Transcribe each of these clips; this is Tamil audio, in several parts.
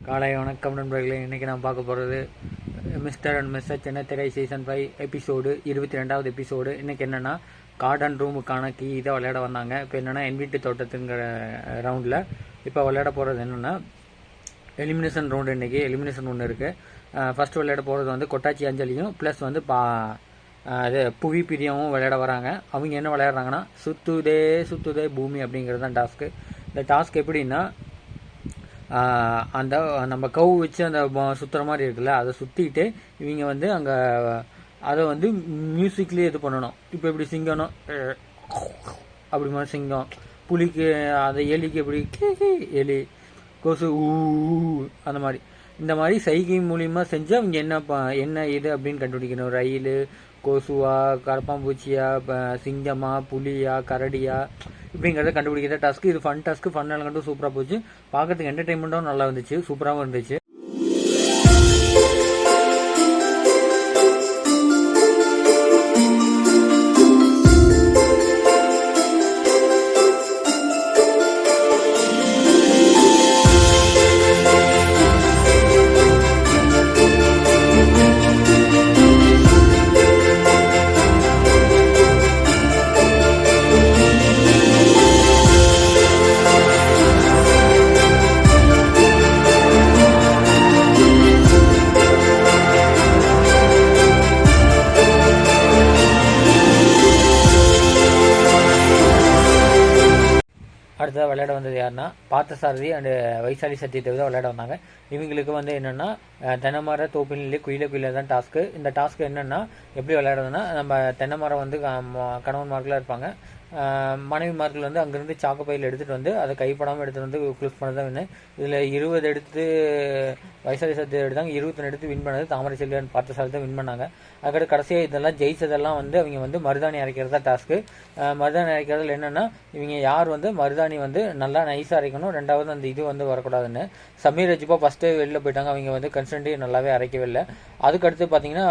காலை வணக்கம் நண்பர்களே. இன்றைக்கி நான் பார்க்க போகிறது மிஸ்டர் அண்ட் மிஸ்ஸஸ் சென்னை திரை சீசன் 5 எபிசோடு 22வது எபிசோடு. இன்றைக்கி என்னென்னா கார்டன் ரூமுக்கான கீ இதை விளையாட வந்தாங்க. இப்போ என்னென்னா என் வீட்டு தோட்டத்துங்கிற ரவுண்டில் இப்போ விளையாட போகிறது என்னென்னா எலிமினேஷன் ரவுண்டு. இன்றைக்கி எலிமினேஷன் ஒன்று இருக்குது. ஃபஸ்ட்டு விளையாட போகிறது வந்து கொட்டாச்சி அஞ்சலியும் ப்ளஸ் வந்து அது புவி பிரியாவும் விளையாட வராங்க. அவங்க என்ன விளையாடுறாங்கன்னா சுத்துதே பூமி அப்படிங்கிறது தான் டாஸ்க்கு. இந்த டாஸ்க் எப்படின்னா அந்த நம்ம கவு வச்சு அந்த சுற்றுற மாதிரி இருக்குல்ல, அதை சுற்றிட்டு இவங்க வந்து அங்கே அதை வந்து மியூசிக்லேயே இது பண்ணணும். இப்போ இப்படி சிங்கணும், அப்படி மாதிரி சிங்கம், புலிக்கு அதை எலிக்கு எப்படி எலி, கொசு அந்த மாதிரி இந்த மாதிரி சைகை மூலியமாக செஞ்சு அவங்க என்ன இது அப்படின்னு கண்டுபிடிக்கணும். ரயில், கொசுவா, கரப்பாம்பூச்சியா, சிங்கமா, புலியா, கரடியா இப்படிங்கிறத கண்டுபிடிக்கிற டாஸ்க்கு. இது ஃபன் டாஸ்க்கு. ஃபன் எல்லாம் சூப்பராக போச்சு. பார்க்கறதுக்கு என்டர்டைன்மெண்ட்டும் நல்லா இருந்துச்சு, சூப்பராகவும் இருந்துச்சு. அடுத்ததாக விளையாட வந்தது யாருன்னா பார்த்தசாரதி அண்டு வைசாலி சத்தியத்தை தான் விளையாட வந்தாங்க. இவங்களுக்கு வந்து என்னென்னா தென்னைமர தோப்பிலே குயில தான் டாஸ்க்கு. இந்த டாஸ்க்கு என்னென்னா எப்படி விளையாடுறதுன்னா, நம்ம தென்னைமரம் வந்து கணவன்மார்களாக இருப்பாங்க, மனைவிமார்கள் வந்து அங்கேருந்து சாக்குப்பையில் எடுத்துகிட்டு வந்து அதை கைப்படாமல் எடுத்துகிட்டு வந்து க்ளோஸ் பண்ணது தான் வின்னு. இதில் 20 எடுத்து வைசாலி சத்தியம் எடுத்தாங்க, 21 எடுத்து வின் பண்ணது தாமரை செல்வியான் பார்த்தசாரதி தான் வின் பண்ணாங்க. அதுக்கடுத்து கடைசியாக இதெல்லாம் ஜெயிச்சதெல்லாம் வந்து அவங்க வந்து மருதாணி அரைக்கிறது தான் டாஸ்க்கு. மருதாணி அரைக்கிறதுல என்னென்னா இவங்க யார் வந்து மருதாணி வந்து நல்லா நைஸாக அரைக்கணும், ரெண்டாவது அந்த இது வந்து வரக்கூடாதுன்னு. சமீர் ரஜிபா ஃபஸ்ட்டு வெளில போயிட்டாங்க, அவங்க வந்து கன்சன்ட்ரி நல்லாவே அரைக்கவே இல்லை. அதுக்கடுத்து பார்த்தீங்கன்னா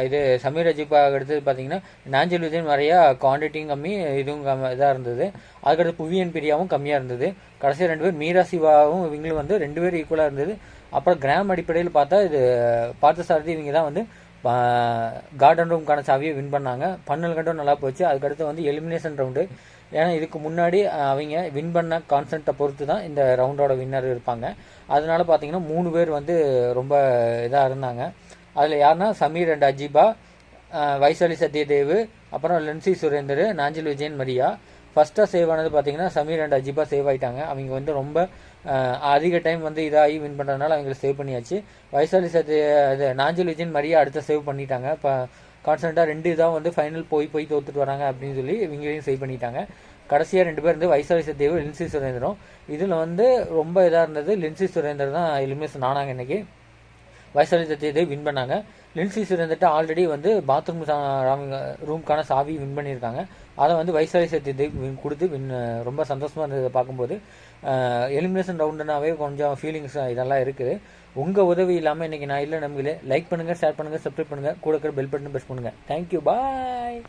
இது சமீர் ரஜிபா அடுத்தது பார்த்தீங்கன்னா நாஞ்சல் விஜயன் நிறையா குவான்டிட்டியும் கம்மி, இதுவும் இதாக இருந்தது. அதுக்கடுத்து புவியன் பிரியாவும் கம்மியாக இருந்தது. கடைசியாக 2 பேர் மீரா சிவாவும் இவங்களும் வந்து 2 பேர் ஈக்குவலாக இருந்தது. அப்புறம் கிராம் அடிப்படையில் பார்த்தா இது பார்த்தசாரதி இவங்க தான் வந்து கார்டன் ரூம்கான சாவியை வின் பண்ணாங்க. பன்னல் கண்டும் நல்லா போச்சு. அதுக்கடுத்து வந்து எலிமினேஷன் ரவுண்டு. ஏன்னா இதுக்கு முன்னாடி அவங்க வின் பண்ண கான்செப்டை பொறுத்து தான் இந்த ரவுண்டோட வின்னர் இருப்பாங்க. அதனால பார்த்தீங்கன்னா 3 பேர் வந்து ரொம்ப இதாக இருந்தாங்க. அதில் யாருன்னா சமீர் அண்ட் அஜிபா, வைசாலி சத்யதேவ், அப்புறம் லென்சி சுரேந்தர், நாஞ்சல் விஜயன், மரியா. ஃபஸ்ட்டாக சேவ் ஆனது பார்த்தீங்கன்னா சமீர் அண்ட் அஜிபா சேவ் ஆகிட்டாங்க. அவங்க வந்து ரொம்ப அதிக டைம் வந்து இதாகி வின் பண்ணுறதுனால அவங்களை சேவ் பண்ணியாச்சு. வைசாலி நாஞ்சல் விஜயன், மரியா அடுத்த சேவ் பண்ணிட்டாங்க. இப்போ கான்ஸ்டண்ட்டாக 2 இதாக வந்து ஃபைனல் போய் தோத்துட்டு வராங்க அப்படின்னு சொல்லி இவங்களையும் சேவ் பண்ணிட்டாங்க. கடைசியாக 2 பேர் வந்து வைசாலி சத்யதேவ், லென்சி சுரேந்தரும். இதில் வந்து ரொம்ப இதாக இருந்தது லென்சி சுரேந்தர் தான் எலிமினேஷன் ஆனாங்க. இன்றைக்கி வைசாலி சத்யதேவ் வின் பண்ணாங்க. லென்சி சுரேந்தர்கிட்ட ஆல்ரெடி வந்து பாத்ரூம் ரூம்க்கான சாவி வின் பண்ணியிருக்காங்க. அதை வந்து வைசாலி சத்யதேவ் கொடுத்து ரொம்ப சந்தோஷமாக இருந்தது பார்க்கும்போது. எலிமினேஷன் ரவுண்டுனாவே கொஞ்சம் ஃபீலிங்ஸ் இதெல்லாம் இருக்குது. உங்கள் உதவி இல்லாமல் இன்றைக்கி நான் இல்லை நம்பளே. லைக் பண்ணுங்கள், ஷேர் பண்ணுங்கள், சப்ஸ்கிரைப் பண்ணுங்கள், கூட பெல் பட்டன் ப்ரெஸ் பண்ணுங்கள். தேங்க்யூ, பாய்.